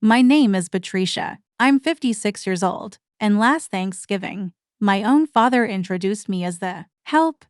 My name is Patricia. I'm 56 years old, and last Thanksgiving, my own father introduced me as the help,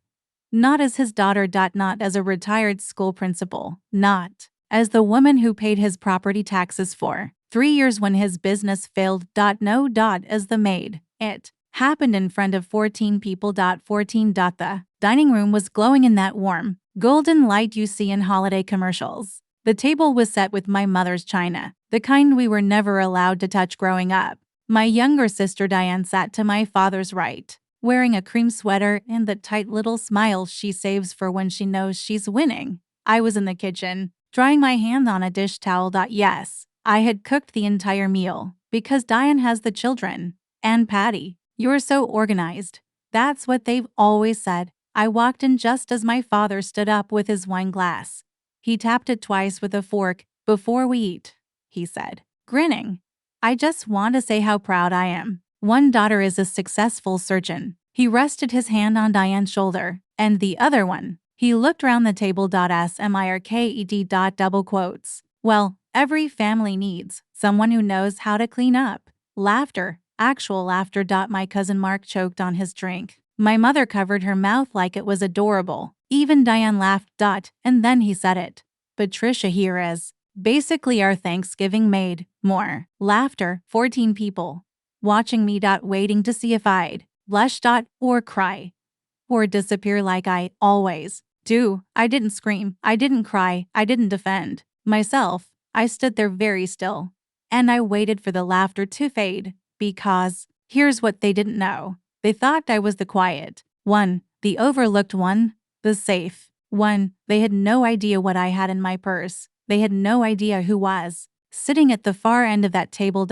not as his daughter. Not as a retired school principal, not as the woman who paid his property taxes for 3 years when his business failed. No. As the maid. It happened in front of 14 people. 14. The dining room was glowing in that warm, golden light you see in holiday commercials. The table was set with my mother's china, the kind we were never allowed to touch growing up. My younger sister Diane sat to my father's right, wearing a cream sweater and the tight little smile she saves for when she knows she's winning. I was in the kitchen, drying my hand on a dish towel. Yes, I had cooked the entire meal, because Diane has the children. And Patty, you're so organized. That's what they've always said. I walked in just as my father stood up with his wine glass. He tapped it twice with a fork. Before we eat, he said, grinning. I just want to say how proud I am. One daughter is a successful surgeon. He rested his hand on Diane's shoulder, and the other one. He looked round the table. Smirked. Double quotes. Well, every family needs someone who knows how to clean up. Laughter. Actual laughter. My cousin Mark choked on his drink. My mother covered her mouth like it was adorable. Even Diane laughed. And then he said it. Patricia here is basically our Thanksgiving maid. More laughter. 14 people watching me. Waiting to see if I'd blush. Or cry. Or disappear like I always do. I didn't scream. I didn't cry. I didn't defend myself. I stood there very still. And I waited for the laughter to fade. Because here's what they didn't know. They thought I was the quiet one, the overlooked one, the safe one. They had no idea what I had in my purse. They had no idea who was sitting at the far end of that table.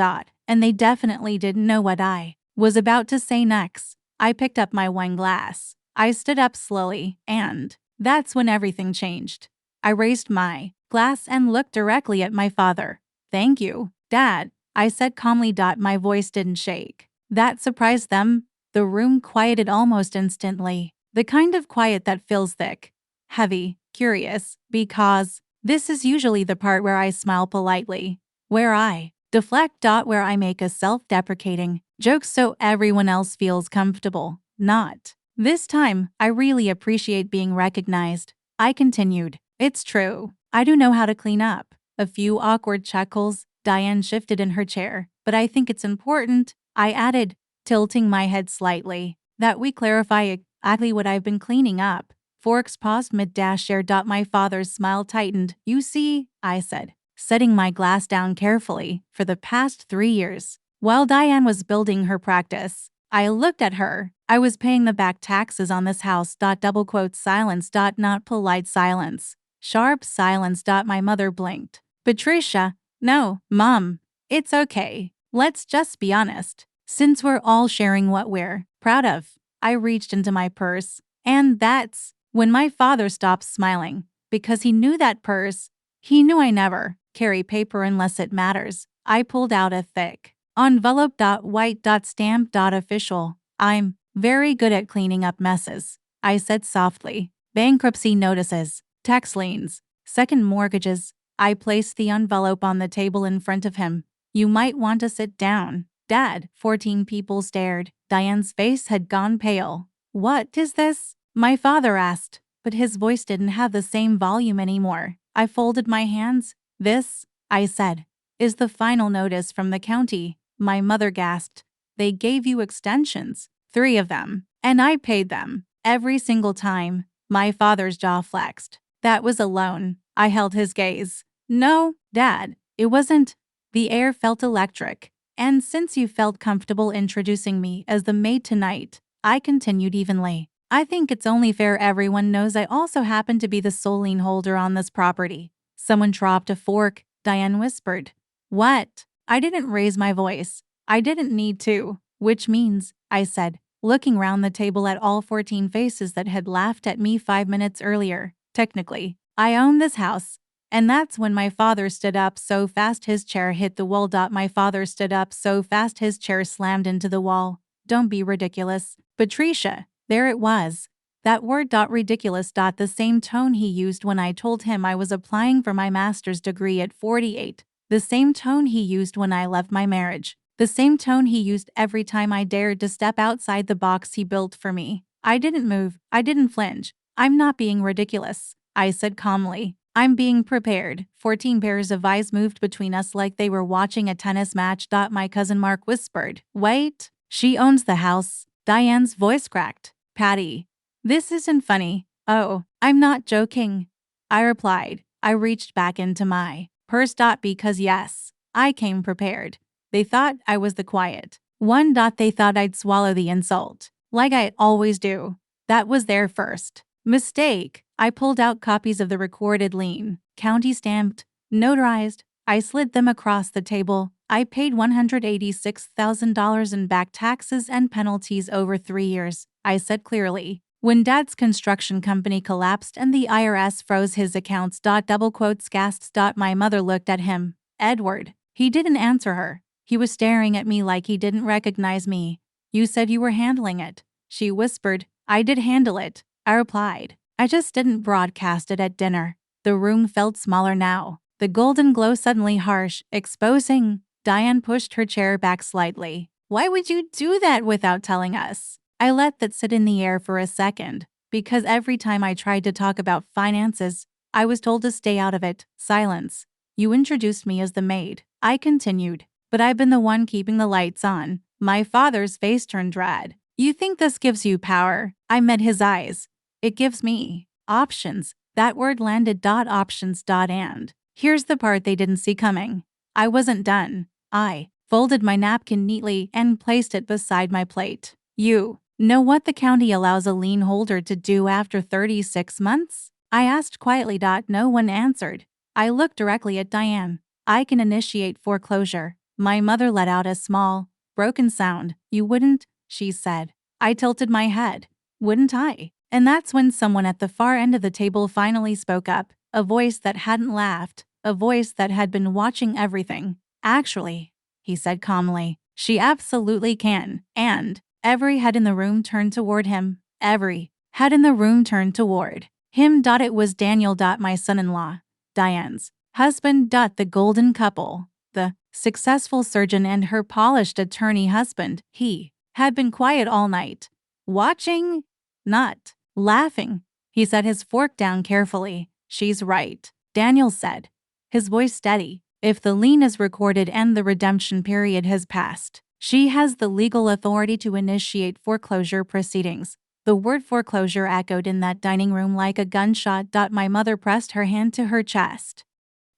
And they definitely didn't know what I was about to say next. I picked up my wine glass. I stood up slowly, and that's when everything changed. I raised my glass and looked directly at my father. Thank you, Dad, I said calmly. My voice didn't shake. That surprised them. The room quieted almost instantly. The kind of quiet that feels thick, heavy, curious, because this is usually the part where I smile politely, where I deflect. Where I make a self-deprecating joke so everyone else feels comfortable. Not this time. I really appreciate being recognized. I continued. It's true. I do know how to clean up. A few awkward chuckles. Diane shifted in her chair. But I think it's important, I added, tilting my head slightly, that we clarify exactly what I've been cleaning up. Forks paused mid-share. My father's smile tightened. You see, I said, setting my glass down carefully. For the past 3 years, while Diane was building her practice, I looked at her. I was paying the back taxes on this house. Double quote silence. Not polite silence. Sharp silence. My mother blinked. Patricia. No, Mom. It's okay. Let's just be honest. Since we're all sharing what we're proud of. I reached into my purse. And that's when my father stopped smiling. Because he knew that purse. He knew I never carry paper unless it matters. I pulled out a thick envelope. White. Stamp. Official. I'm very good at cleaning up messes, I said softly. Bankruptcy notices, tax liens, second mortgages. I placed the envelope on the table in front of him. You might want to sit down, Dad. 14 people stared. Diane's face had gone pale. What is this? My father asked, but his voice didn't have the same volume anymore. I folded my hands. This, I said, is the final notice from the county. My mother gasped. They gave you extensions, 3 of them, and I paid them. Every single time. My father's jaw flexed. That was a loan. I held his gaze. No, Dad, it wasn't. The air felt electric. And since you felt comfortable introducing me as the maid tonight, I continued evenly. I think it's only fair everyone knows I also happen to be the sole lien holder on this property. Someone dropped a fork. Diane whispered. What? I didn't raise my voice. I didn't need to. Which means, I said, looking round the table at all 14 faces that had laughed at me 5 minutes earlier. Technically, I own this house. And that's when my father stood up so fast his chair hit the wall. My father stood up so fast his chair slammed into the wall. Don't be ridiculous. Patricia, there it was. That word. Ridiculous. The same tone he used when I told him I was applying for my master's degree at 48. The same tone he used when I left my marriage. The same tone he used every time I dared to step outside the box he built for me. I didn't move. I didn't flinch. I'm not being ridiculous, I said calmly. I'm being prepared. 14 pairs of eyes moved between us like they were watching a tennis match. My cousin Mark whispered, "Wait, she owns the house." Diane's voice cracked. "Patty, this isn't funny." "Oh, I'm not joking," I replied. I reached back into my purse. Because yes, I came prepared. They thought I was the quiet one. They thought I'd swallow the insult, like I always do. That was their first mistake. I pulled out copies of the recorded lien, county stamped, notarized. I slid them across the table. I paid $186,000 in back taxes and penalties over 3 years, I said clearly. When Dad's construction company collapsed and the IRS froze his accounts. Double quotes gasps. My mother looked at him. Edward. He didn't answer her. He was staring at me like he didn't recognize me. "You said you were handling it," she whispered. "I did handle it," I replied. I just didn't broadcast it at dinner. The room felt smaller now. The golden glow suddenly harsh, exposing. Diane pushed her chair back slightly. "Why would you do that without telling us?" I let that sit in the air for a second, because every time I tried to talk about finances, I was told to stay out of it. Silence. "You introduced me as the maid," I continued, "but I've been the one keeping the lights on." My father's face turned red. "You think this gives you power?" I met his eyes. "It gives me options." That word landed. Options. And here's the part they didn't see coming. I wasn't done. I folded my napkin neatly and placed it beside my plate. "You know what the county allows a lien holder to do after 36 months? I asked quietly. No one answered. I looked directly at Diane. "I can initiate foreclosure." My mother let out a small, broken sound. "You wouldn't," she said. I tilted my head. "Wouldn't I?" And that's when someone at the far end of the table finally spoke up, a voice that hadn't laughed, a voice that had been watching everything. "Actually," he said calmly, "she absolutely can." And every head in the room turned toward him. Every head in the room turned toward him. It was Daniel. My son-in-law, Diane's husband. The golden couple, the successful surgeon and her polished attorney husband. He had been quiet all night, watching, not laughing. He set his fork down carefully. "She's right," Daniel said, his voice steady. "If the lien is recorded and the redemption period has passed, she has the legal authority to initiate foreclosure proceedings." The word foreclosure echoed in that dining room like a gunshot. My mother pressed her hand to her chest.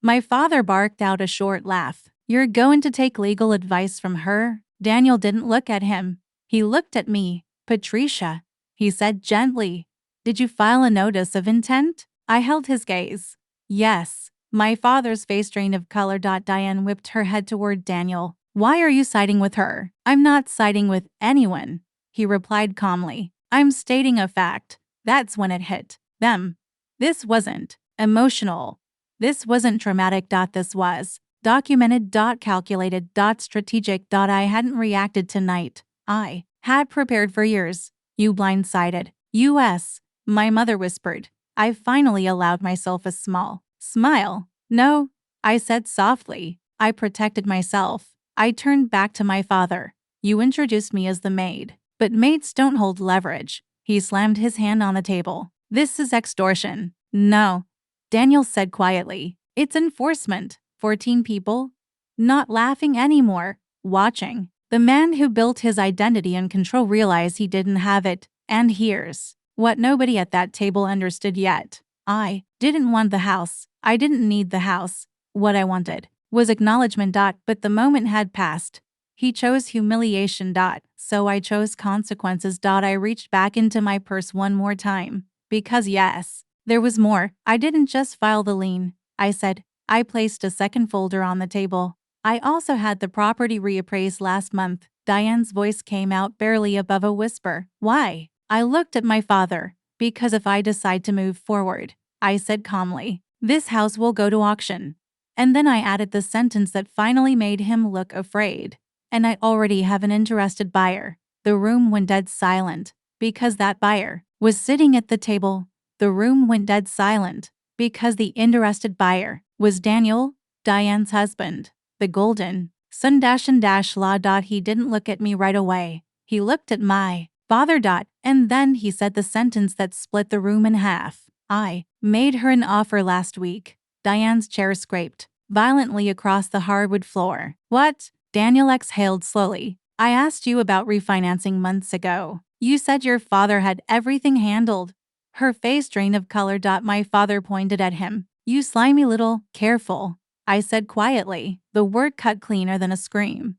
My father barked out a short laugh. "You're going to take legal advice from her?" Daniel didn't look at him. He looked at me. "Patricia," he said gently, "did you file a notice of intent?" I held his gaze. "Yes." My father's face drained of color. Diane whipped her head toward Daniel. "Why are you siding with her?" "I'm not siding with anyone," he replied calmly. "I'm stating a fact." That's when it hit them. This wasn't emotional. This wasn't traumatic. This was documented. Calculated. Strategic. I hadn't reacted tonight. I had prepared for years. "You blindsided us," my mother whispered. I finally allowed myself a small smile. "No," I said softly. I protected myself. I turned back to my father. "You introduced me as the maid, but maids don't hold leverage." He slammed his hand on the table. "This is extortion." "No," Daniel said quietly. "It's enforcement." 14 people? Not laughing anymore. Watching. The man who built his identity and control realized he didn't have it. And here's what nobody at that table understood yet. I didn't want the house. I didn't need the house. What I wanted was acknowledgement. But the moment had passed. He chose humiliation. So I chose consequences. I reached back into my purse one more time. Because yes, there was more. I didn't just file the lien, I said. I placed a second folder on the table. I also had the property reappraised last month. Diane's voice came out barely above a whisper. "Why?" I looked at my father. "Because if I decide to move forward," I said calmly, "this house will go to auction." And then I added the sentence that finally made him look afraid. "And I already have an interested buyer." The room went dead silent, because that buyer was sitting at the table. The room went dead silent, because the interested buyer was Daniel. Diane's husband. The golden son dash and dash law. He didn't look at me right away. He looked at my father. And then he said the sentence that split the room in half. I made her an offer last week. Diane's chair scraped violently across the hardwood floor. What? Daniel exhaled slowly. I asked you about refinancing months ago. You said your father had everything handled. Her face drained of color. My father pointed at him. You slimy little, careful, I said quietly, the word cut cleaner than a scream.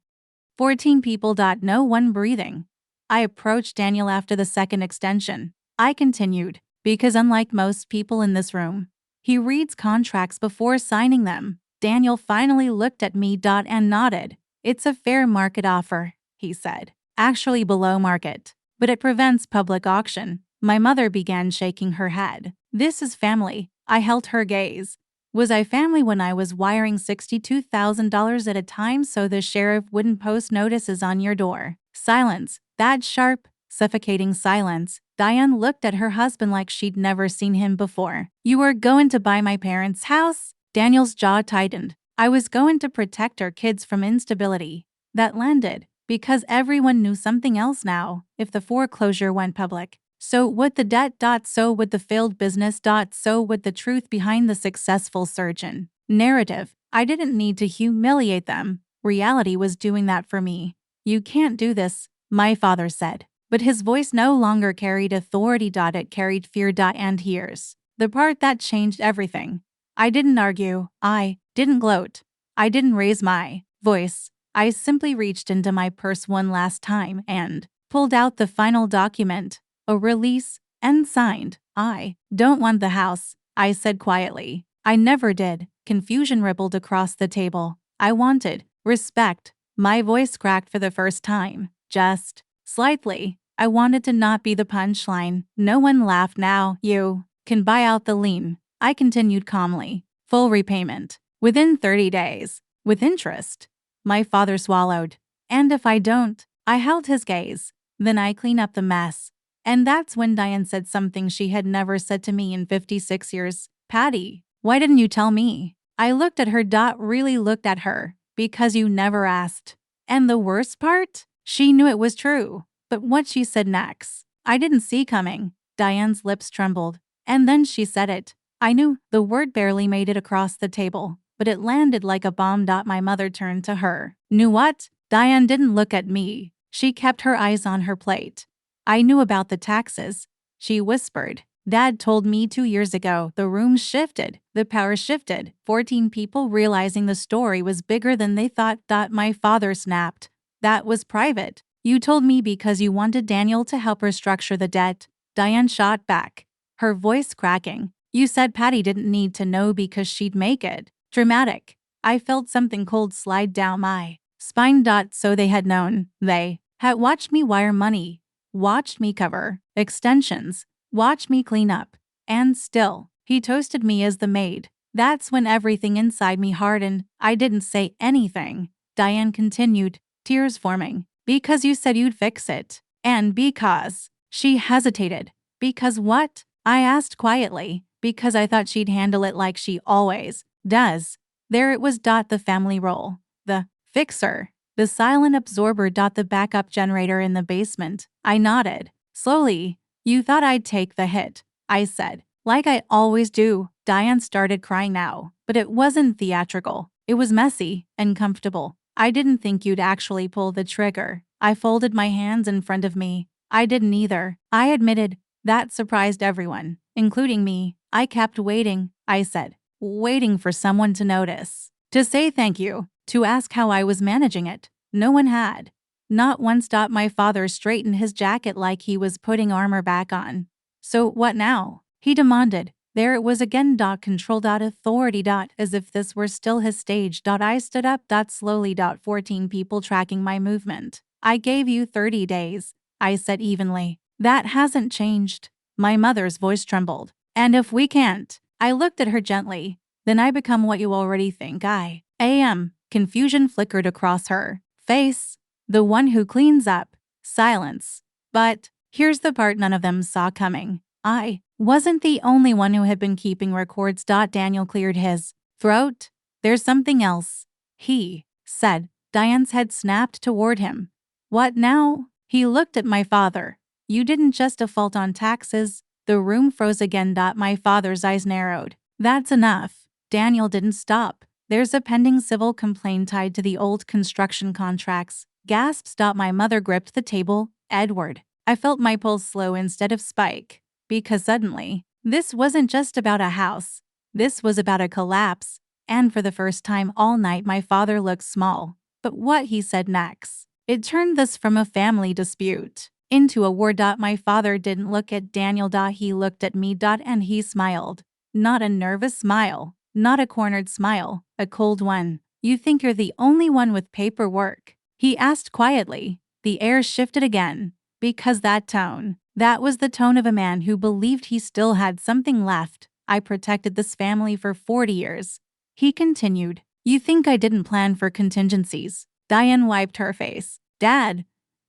14 people. No one breathing. I approached Daniel after the second extension. I continued, because unlike most people in this room, he reads contracts before signing them. Daniel finally looked at me and nodded. It's a fair market offer, he said. Actually below market, but it prevents public auction. My mother began shaking her head. This is family. I held her gaze. Was I family when I was wiring $62,000 at a time so the sheriff wouldn't post notices on your door? Silence. That sharp, suffocating silence. Diane looked at her husband like she'd never seen him before. You were going to buy my parents' house? Daniel's jaw tightened. I was going to protect our kids from instability. That landed, because everyone knew something else now, if the foreclosure went public. So would the debt. So would the failed business. So would the truth behind the successful surgeon. Narrative. I didn't need to humiliate them. Reality was doing that for me. You can't do this, my father said. But his voice no longer carried authority. It carried fear. And here's the part that changed everything. I didn't argue. I didn't gloat. I didn't raise my voice. I simply reached into my purse one last time and pulled out the final document, a release, and signed. I don't want the house, I said quietly. I never did. Confusion rippled across the table. I wanted respect. My voice cracked for the first time, just slightly. I wanted to not be the punchline. No one laughed now. You can buy out the lien, I continued calmly. Full repayment. Within 30 days. With interest. My father swallowed. And if I don't, I held his gaze. Then I clean up the mess. And that's when Diane said something she had never said to me in 56 years. Patty, why didn't you tell me? I looked at her. Really looked at her. Because you never asked. And the worst part? She knew it was true. But what she said next, I didn't see coming. Diane's lips trembled. And then she said it. I knew the word barely made it across the table, but it landed like a bomb. My mother turned to her. Knew what? Diane didn't look at me. She kept her eyes on her plate. I knew about the taxes, she whispered. Dad told me 2 years ago. The room shifted. The power shifted. 14 people realizing the story was bigger than they thought. My father snapped. That was private. You told me because you wanted Daniel to help restructure the debt. Diane shot back, her voice cracking. You said Patty didn't need to know because she'd make it dramatic. I felt something cold slide down my spine. So they had known. They had watched me wire money, watched me cover extensions, watched me clean up. And still, he toasted me as the maid. That's when everything inside me hardened. I didn't say anything. Diane continued, tears forming. Because you said you'd fix it. And because. She hesitated. Because what? I asked quietly. Because I thought she'd handle it like she always does. There it was. The family role. The fixer. The silent absorber. The backup generator in the basement. I nodded. Slowly. You thought I'd take the hit, I said. Like I always do. Diane started crying now. But it wasn't theatrical. It was messy and comfortable. I didn't think you'd actually pull the trigger. I folded my hands in front of me. I didn't either. I admitted. That surprised everyone, including me. I kept waiting, I said. Waiting for someone to notice. To say thank you. To ask how I was managing it. No one had. Not once. My father straightened his jacket like he was putting armor back on. So what now? He demanded. There it was again. Control. Authority. As if this were still his stage. I stood up. Slowly. 14 people tracking my movement. I gave you 30 days, I said evenly. That hasn't changed. My mother's voice trembled. And if we can't, I looked at her gently. Then I become what you already think I am. Confusion flickered across her face. The one who cleans up. Silence. But here's the part none of them saw coming. I wasn't the only one who had been keeping records. Daniel cleared his throat. There's something else, he said. Diane's head snapped toward him. What now? He looked at my father. You didn't just default on taxes. The room froze again. My father's eyes narrowed. That's enough. Daniel didn't stop. There's a pending civil complaint tied to the old construction contracts. Gasps. My mother gripped the table. Edward. I felt my pulse slow instead of spike. Because suddenly, this wasn't just about a house. This was about a collapse. And for the first time all night, my father looked small. But what he said next, it turned this from a family dispute into a war. My father didn't look at Daniel. He looked at me. And he smiled. Not a nervous smile, not a cornered smile, a cold one. You think you're the only one with paperwork? He asked quietly. The air shifted again. Because that was the tone of a man who believed he still had something left. I protected this family for 40 years. He continued. You think I didn't plan for contingencies? Diane wiped her face. Dad,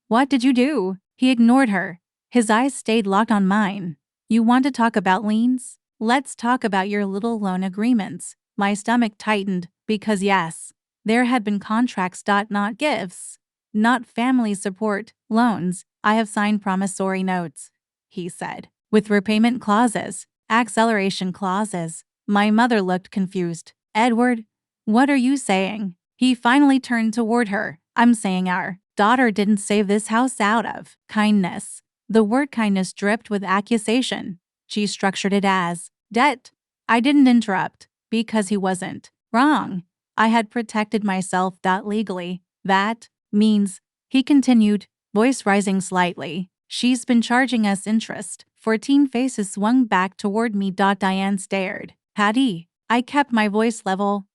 what did you do? He ignored her. His eyes stayed locked on mine. You want to talk about liens? Let's talk about your little loan agreements. My stomach tightened because yes, there had been contracts. Not gifts. Not family support, loans. I have signed promissory notes, he said, with repayment clauses, acceleration clauses. My mother looked confused. Edward, what are you saying? He finally turned toward her. I'm saying our daughter didn't save this house out of kindness. The word kindness dripped with accusation. She structured it as debt. I didn't interrupt because he wasn't wrong. I had protected myself. Legally. That means, he continued, voice rising slightly, she's been charging us interest. 14 faces swung back toward me. Diane stared. Patty. I kept my voice level.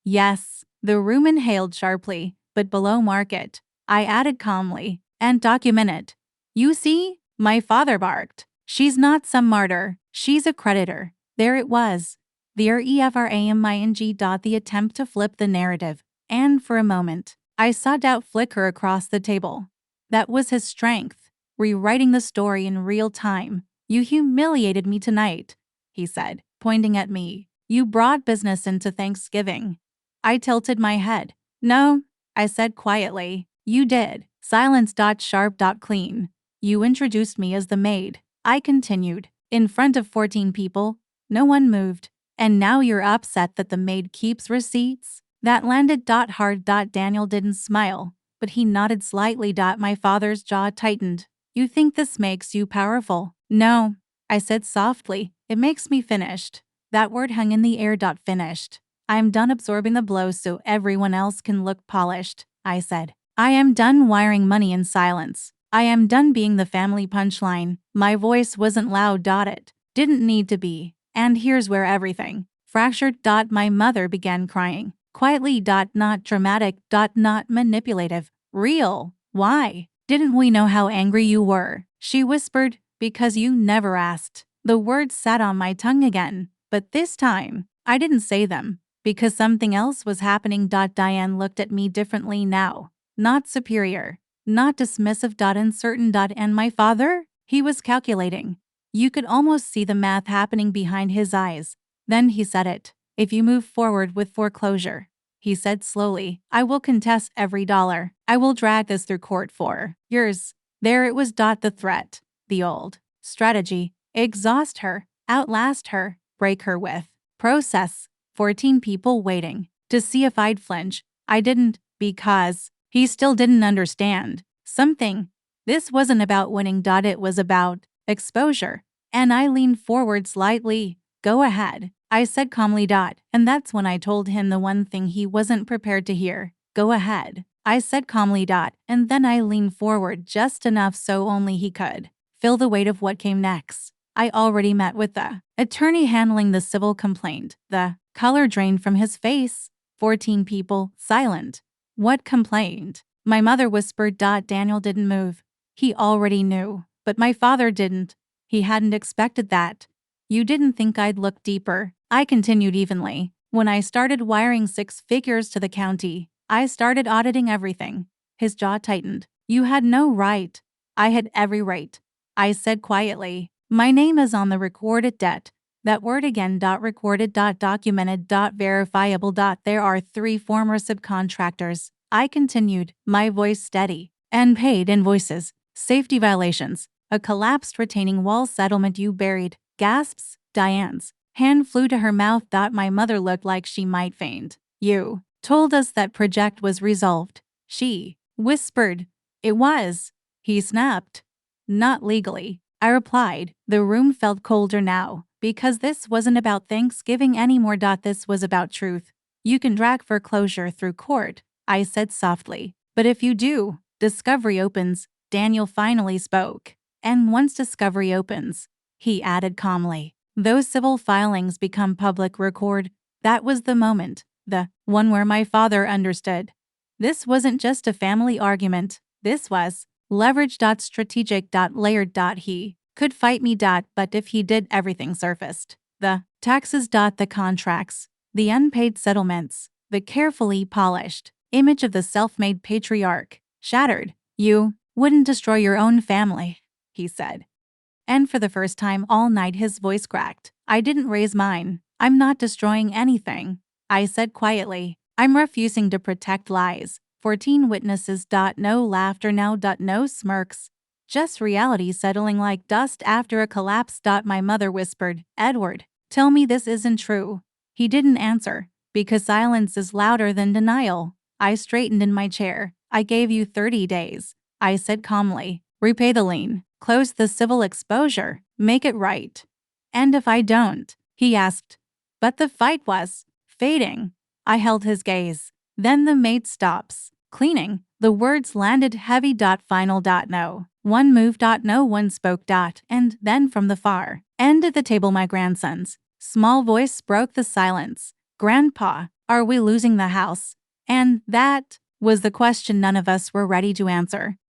Yes. The room inhaled sharply, but below market. I added calmly, and document it. You see? My father barked. She's not some martyr. She's a creditor. There it was. The reframing. The attempt to flip the narrative. And for a moment, I saw doubt flicker across the table. That was his strength, rewriting the story in real time. You humiliated me tonight, he said, pointing at me. You brought business into Thanksgiving. I tilted my head. No, I said quietly. You did. Silence. Sharp. Clean. You introduced me as the maid. I continued. In front of 14 people. No one moved. And now you're upset that the maid keeps receipts? That landed. Hard. Daniel didn't smile, but he nodded slightly. My father's jaw tightened. You think this makes you powerful? No, I said softly. It makes me finished. That word hung in the air. Finished. I am done absorbing the blows so everyone else can look polished, I said. I am done wiring money in silence. I am done being the family punchline. My voice wasn't loud. It didn't need to be. And here's where everything fractured. My mother began crying. Quietly. Not dramatic. Not manipulative. Real. Why? Didn't we know how angry you were? She whispered. Because you never asked. The words sat on my tongue again. But this time, I didn't say them. Because something else was happening. Diane looked at me differently now. Not superior. Not dismissive. Uncertain. And my father? He was calculating. You could almost see the math happening behind his eyes. Then he said it. If you move forward with foreclosure, he said slowly, I will contest every dollar. I will drag this through court for years. There it was. The threat. The old strategy. Exhaust her. Outlast her. Break her with process. 14 people waiting to see if I'd flinch. I didn't, because he still didn't understand something. This wasn't about winning. It was about exposure. And I leaned forward slightly. Go ahead, I said calmly. And that's when I told him the one thing he wasn't prepared to hear. Go ahead, I said calmly. And then I leaned forward just enough so only he could feel the weight of what came next. I already met with the attorney handling the civil complaint. The color drained from his face. 14 people, silent. What complaint? My mother whispered. Daniel didn't move. He already knew. But my father didn't. He hadn't expected that. You didn't think I'd look deeper. I continued evenly. When I started wiring 6 figures to the county, I started auditing everything. His jaw tightened. You had no right. I had every right. I said quietly. My name is on the recorded debt. That word again. Recorded. Documented. Verifiable. There are 3 former subcontractors. I continued, my voice steady. And paid invoices. Safety violations. A collapsed retaining wall settlement you buried. Gasps. Diane's hand flew to her mouth. My mother looked like she might faint. You told us that project was resolved. She whispered. It was. He snapped. Not legally, I replied. The room felt colder now, because this wasn't about Thanksgiving anymore. This was about truth. You can drag foreclosure through court, I said softly. But if you do, discovery opens. Daniel finally spoke. And once discovery opens, he added calmly, those civil filings become public record. That was the moment, the one where my father understood. This wasn't just a family argument. This was leverage. Strategic. Layered. He could fight me. But if he did, everything surfaced. The taxes. The contracts. The unpaid settlements. The carefully polished image of the self-made patriarch shattered. You wouldn't destroy your own family, he said. And for the first time all night his voice cracked. I didn't raise mine. I'm not destroying anything, I said quietly. I'm refusing to protect lies. 14 witnesses. No laughter now. No smirks. Just reality settling like dust after a collapse. My mother whispered, Edward, tell me this isn't true. He didn't answer, because silence is louder than denial. I straightened in my chair. I gave you 30 days, I said calmly. Repay the lien, close the civil exposure, make it right. And if I don't? He asked. But the fight was fading. I held his gaze. Then the maid stops cleaning. The words landed heavy. Final. No one moved. No one spoke. And then from the far end of the table my grandson's small voice broke the silence. Grandpa, are we losing the house? And that was the question none of us were ready to answer.